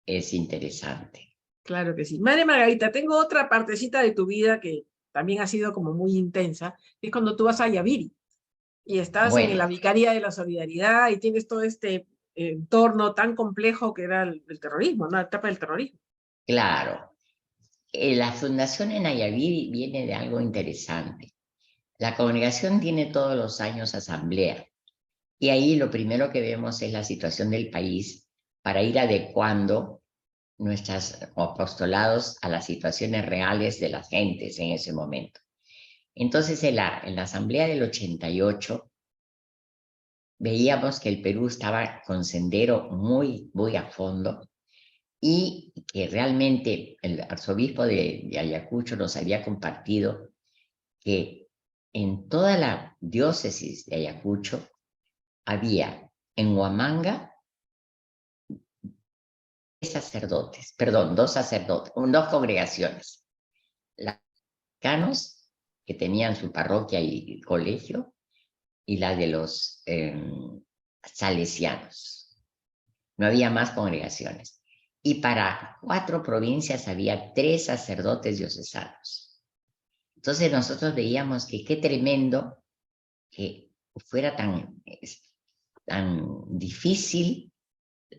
es interesante. Claro que sí. Madre Margarita, tengo otra partecita de tu vida que también ha sido como muy intensa, que es cuando tú vas a Yaviri y estás en Bueno, la Vicaría de la Solidaridad y tienes todo este entorno tan complejo que era el terrorismo, ¿no? La etapa del terrorismo. claro, la fundación en Ayaví viene de algo interesante. La congregación tiene todos los años asamblea y ahí lo primero que vemos es la situación del país para ir adecuando nuestros apostolados a las situaciones reales de las gentes en ese momento. Entonces, en la asamblea del 88, veíamos que el Perú estaba con sendero muy a fondo y que realmente el arzobispo de Ayacucho nos había compartido que en toda la diócesis de Ayacucho había en Huamanga dos sacerdotes, dos congregaciones, los mexicanos que tenían su parroquia y colegio, y la de los salesianos. No había más congregaciones. Y para 4 provincias había 3 sacerdotes diocesanos. Entonces nosotros veíamos que qué tremendo que fuera tan difícil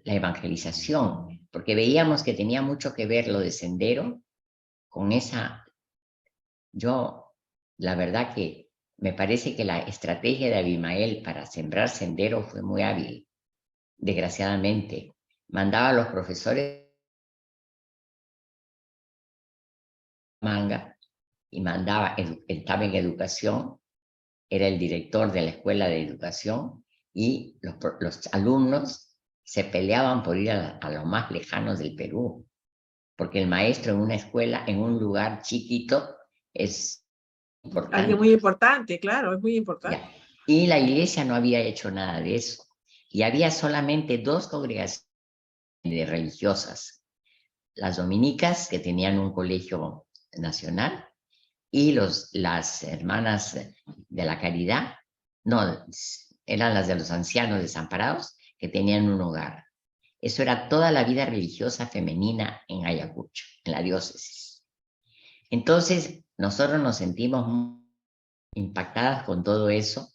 la evangelización, porque veíamos que tenía mucho que ver lo de Sendero con esa... Yo, la verdad que me parece que la estrategia de Abimael para sembrar Sendero fue muy hábil. Desgraciadamente, mandaba a los profesores manga y estaba en educación, era el director de la escuela de educación, y los alumnos se peleaban por ir a los más lejanos del Perú, porque el maestro en una escuela, en un lugar chiquito, es Alguien importante. muy importante, claro, es muy importante. Ya. Y la iglesia no había hecho nada de eso. Y había solamente 2 congregaciones religiosas. Las dominicas, que tenían un colegio nacional, y las hermanas de la caridad, no, eran las de los ancianos desamparados, que tenían un hogar. Eso era toda la vida religiosa femenina en Ayacucho, en la diócesis. Entonces, nosotros nos sentimos muy impactadas con todo eso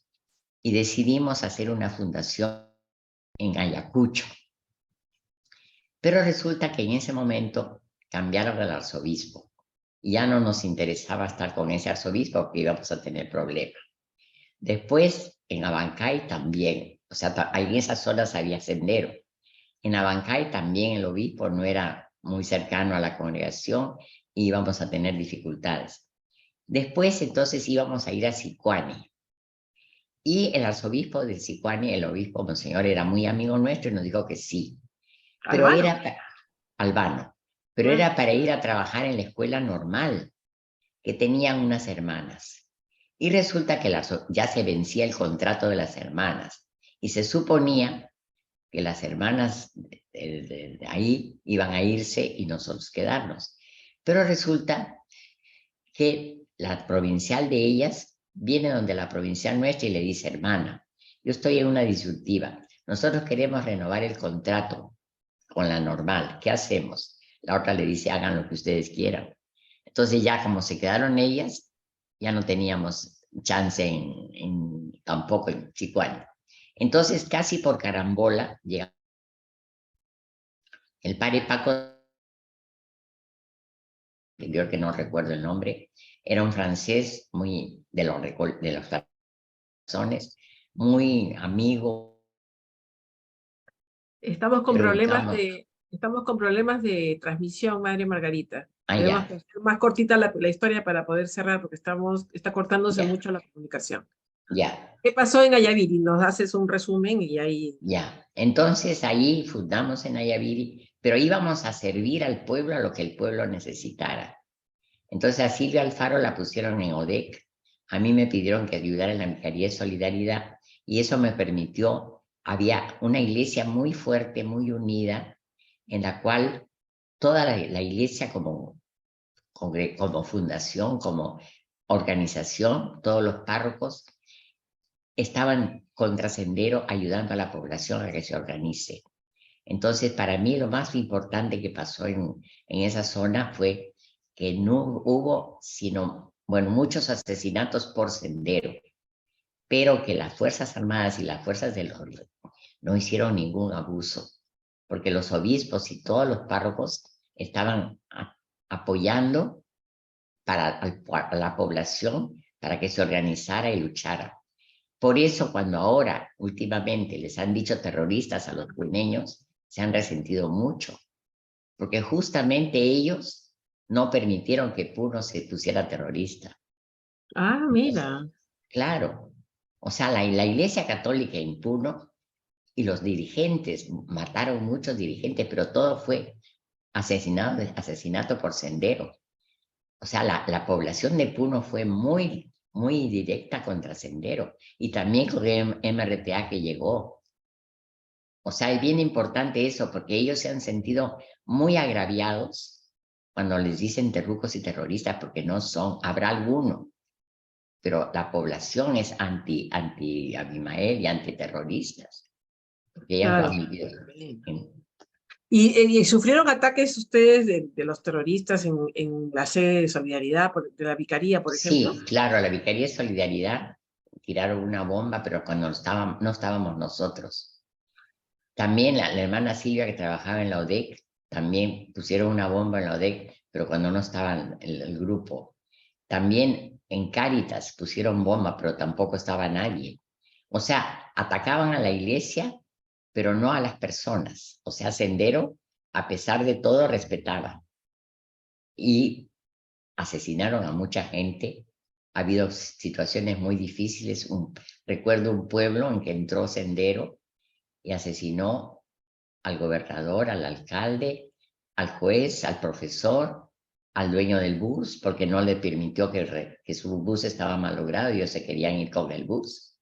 y decidimos hacer una fundación en Ayacucho. Pero resulta que en ese momento cambiaron al arzobispo y ya no nos interesaba estar con ese arzobispo porque íbamos a tener problemas. Después, en Abancay también, o sea, en esas zonas había sendero. En Abancay también el obispo no era muy cercano a la congregación y íbamos a tener dificultades. Después, entonces, íbamos a ir a Sicuani. Y el arzobispo de Sicuani, el obispo Monseñor, era muy amigo nuestro y nos dijo que sí. Pero Albano. era albano, pero Ah, era para ir a trabajar en la escuela normal, que tenían unas hermanas. Y resulta que ya se vencía el contrato de las hermanas y se suponía que las hermanas de ahí iban a irse y nosotros quedarnos. Pero resulta que la provincial de ellas viene donde la provincial nuestra y le dice: hermana, yo estoy en una disyuntiva. Nosotros queremos renovar el contrato con la normal. ¿Qué hacemos? La otra le dice: hagan lo que ustedes quieran. Entonces ya como se quedaron ellas, ya no teníamos chance tampoco en Chicuán. Entonces casi por carambola llega el padre Paco, que no recuerdo el nombre, era un francés muy de los corazones, muy amigo. Estamos con problemas de transmisión, Madre Margarita. Ah, Tenemos que ya, hacer más cortita la historia para poder cerrar porque está cortándose ya, mucho la comunicación. ya. ¿Qué pasó en Ayaviri? Nos haces un resumen y ahí... Ya, entonces ahí fundamos en Ayaviri, pero íbamos a servir al pueblo a lo que el pueblo necesitara. Entonces a Silvia Alfaro la pusieron en ODEC, a mí me pidieron que ayudara en la Vicaría de Solidaridad y eso me permitió, había una iglesia muy fuerte, muy unida, en la cual toda la iglesia como fundación, como organización, todos los párrocos, estaban contra Sendero ayudando a la población a que se organice. Entonces, para mí lo más importante que pasó en esa zona fue que no hubo sino, bueno, muchos asesinatos por Sendero, pero que las Fuerzas Armadas y las Fuerzas del Orden no hicieron ningún abuso, porque los obispos y todos los párrocos estaban apoyando a la población para que se organizara y luchara. Por eso, cuando ahora, últimamente, les han dicho terroristas a los puneños, se han resentido mucho, porque justamente ellos no permitieron que Puno se pusiera terrorista. Ah, Entonces, mira. claro, o sea, la Iglesia Católica en Puno y los dirigentes, mataron muchos dirigentes, pero todo fue asesinato por Sendero. O sea, la población de Puno fue muy, muy directa contra Sendero y también con el MRTA que llegó. O sea, es bien importante eso porque ellos se han sentido muy agraviados cuando les dicen terrucos y terroristas porque no son, habrá alguno, pero la población es anti-Abimael y antiterroristas, porque ellos lo Claro. han vivido. ¿Y sufrieron ataques ustedes de los terroristas en la sede de Solidaridad, de la Vicaría, por ejemplo? Sí, claro, la Vicaría de Solidaridad tiraron una bomba, pero cuando no estábamos nosotros. También la hermana Silvia, que trabajaba en la ODEC, también pusieron una bomba en la ODEC, pero cuando no estaba el grupo. También en Cáritas pusieron bomba, pero tampoco estaba nadie. O sea, atacaban a la iglesia, pero no a las personas. O sea, Sendero, a pesar de todo, respetaba. Y asesinaron a mucha gente. Ha habido situaciones muy difíciles. Recuerdo un pueblo en que entró Sendero y asesinó al gobernador, al alcalde, al juez, al profesor, al dueño del bus, porque no le permitió que su bus estaba malogrado y ellos se querían ir con el bus.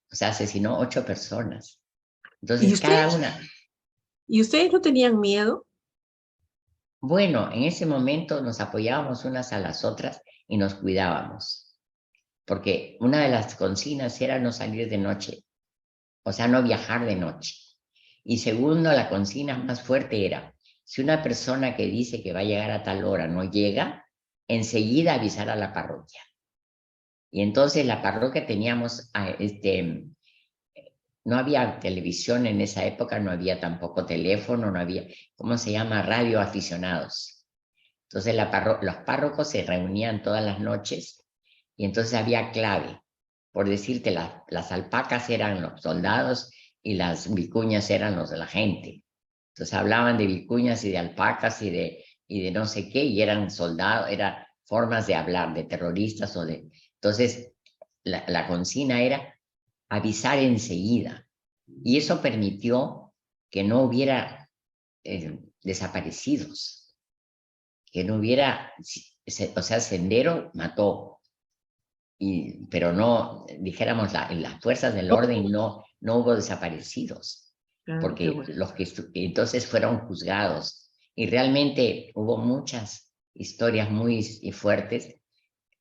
O sea, asesinó 8 personas. ¿Y Entonces, cada ustedes, una... ¿y ustedes no tenían miedo? Bueno, en ese momento nos apoyábamos unas a las otras y nos cuidábamos, porque una de las consignas era no salir de noche, o sea, no viajar de noche. Y segundo, la consigna más fuerte era, si una persona que dice que va a llegar a tal hora no llega, enseguida avisar a la parroquia. Y entonces la parroquia teníamos, no había televisión en esa época, no había tampoco teléfono, no había, ¿cómo se llama? Radio aficionados. Entonces los párrocos se reunían todas las noches y entonces había clave. Por decirte, las alpacas eran los soldados y las vicuñas eran los de la gente. Entonces hablaban de vicuñas y de alpacas y de no sé qué, y eran soldados, eran formas de hablar, de terroristas o de... Entonces, la consigna era avisar enseguida. Y eso permitió que no hubiera desaparecidos, que no hubiera, o sea, Sendero mató, pero no, dijéramos, en las fuerzas del orden no hubo desaparecidos, Claro, qué porque bueno. los que entonces fueron juzgados. Y realmente hubo muchas historias muy fuertes.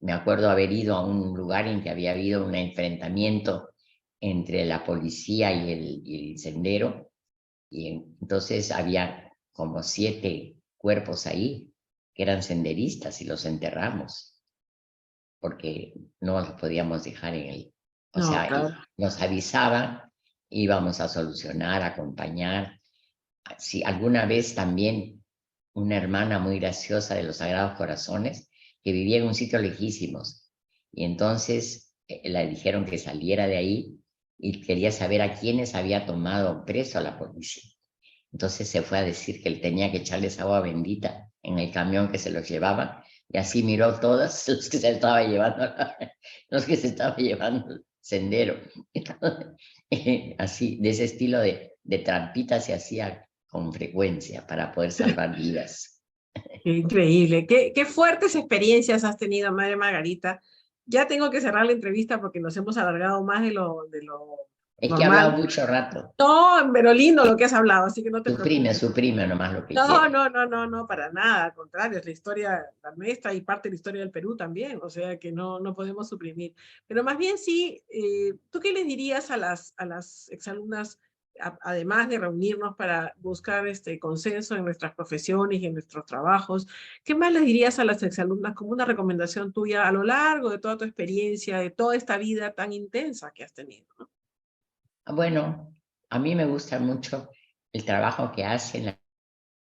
Me acuerdo haber ido a un lugar en que había habido un enfrentamiento entre la policía y el Sendero, y entonces había como 7 cuerpos ahí que eran senderistas y los enterramos porque no los podíamos dejar en el... O No, sea, claro. nos avisaban, íbamos a solucionar, acompañar. Si alguna vez también una hermana muy graciosa de los Sagrados Corazones, que vivía en un sitio lejísimos, y entonces le dijeron que saliera de ahí y quería saber a quiénes había tomado preso a la policía. Entonces se fue a decir que él tenía que echarles agua bendita en el camión que se los llevaba, y así miró todos los que se estaba llevando, los que se estaba llevando Sendero. Así, de ese estilo de trampita se hacía con frecuencia para poder salvar vidas. Qué increíble. Qué fuertes experiencias has tenido, Madre Margarita. Ya tengo que cerrar la entrevista porque nos hemos alargado más de lo Es que he hablado normal. mucho rato. No, pero lindo lo que has hablado, así que no te preocupes. Suprime nomás lo que No, quiera. no, no, no, no, para nada. Al contrario, es la historia, la nuestra y parte de la historia del Perú también. O sea que no podemos suprimir. Pero más bien sí, ¿tú qué les dirías a las exalumnas, además de reunirnos para buscar este consenso en nuestras profesiones y en nuestros trabajos? ¿Qué más les dirías a las exalumnas como una recomendación tuya a lo largo de toda tu experiencia, de toda esta vida tan intensa que has tenido, ¿no? Bueno, a mí me gusta mucho el trabajo que hacen,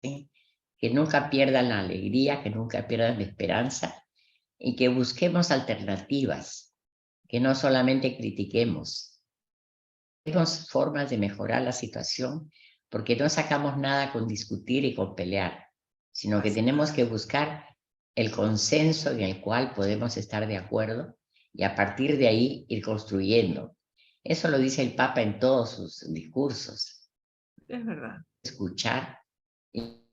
que nunca pierdan la alegría, que nunca pierdan la esperanza y que busquemos alternativas, que no solamente critiquemos. Tenemos formas de mejorar la situación porque no sacamos nada con discutir y con pelear, sino que Así. tenemos que buscar el consenso en el cual podemos estar de acuerdo y a partir de ahí ir construyendo. Eso lo dice el Papa en todos sus discursos. Es verdad. Escuchar y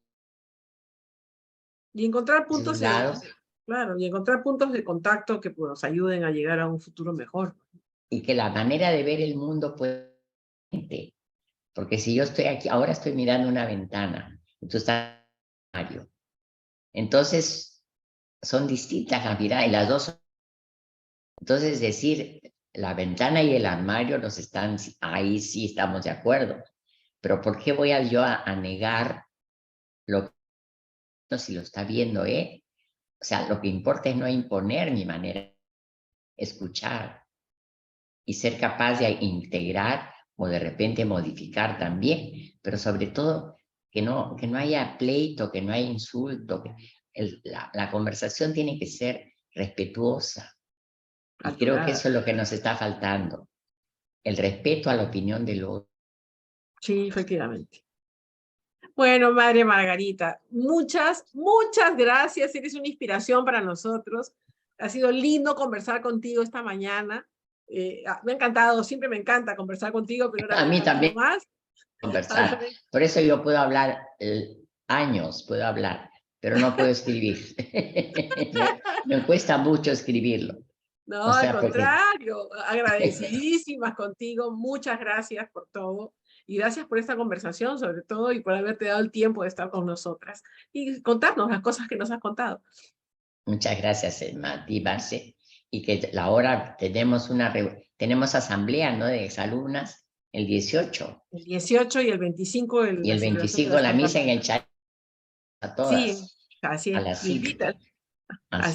Y encontrar sus puntos lados claro, y encontrar puntos de contacto que pues, nos ayuden a llegar a un futuro mejor. y que la manera de ver el mundo puede... Porque si yo estoy aquí, ahora estoy mirando una ventana, y tú estás en el armario. Entonces, son distintas las miradas y las dos son Entonces, decir, la ventana y el armario nos están, ahí sí estamos de acuerdo, pero ¿por qué voy yo a negar lo que si lo está viendo él? O sea, lo que importa es no imponer mi manera de escuchar y ser capaz de integrar o de repente modificar también, pero sobre todo que no haya pleito, que no haya insulto, que la conversación tiene que ser respetuosa. Y creo que Alturada. eso es lo que nos está faltando, el respeto a la opinión del otro. Sí, efectivamente. Bueno, Madre Margarita, muchas, muchas gracias. Eres una inspiración para nosotros. Ha sido lindo conversar contigo esta mañana. Me ha encantado, siempre me encanta conversar contigo, pero ahora A me ha mí encantado también más. Ahora conversar. me- Por eso yo puedo hablar años, puedo hablar, pero no puedo escribir. Me cuesta mucho escribirlo. No, O al sea, porque contrario, agradecidísimas contigo. Muchas gracias por todo. Y gracias por esta conversación, sobre todo, y por haberte dado el tiempo de estar con nosotras y contarnos las cosas que nos has contado. muchas gracias, Mati, Marce, y que la hora tenemos asamblea, ¿no? De exalumnas el 18 El 18 y el 25 y la el celebración de la 25 la Santa misa en Misa. el chat a Sí, todas, así a es. las Me 5. invitas.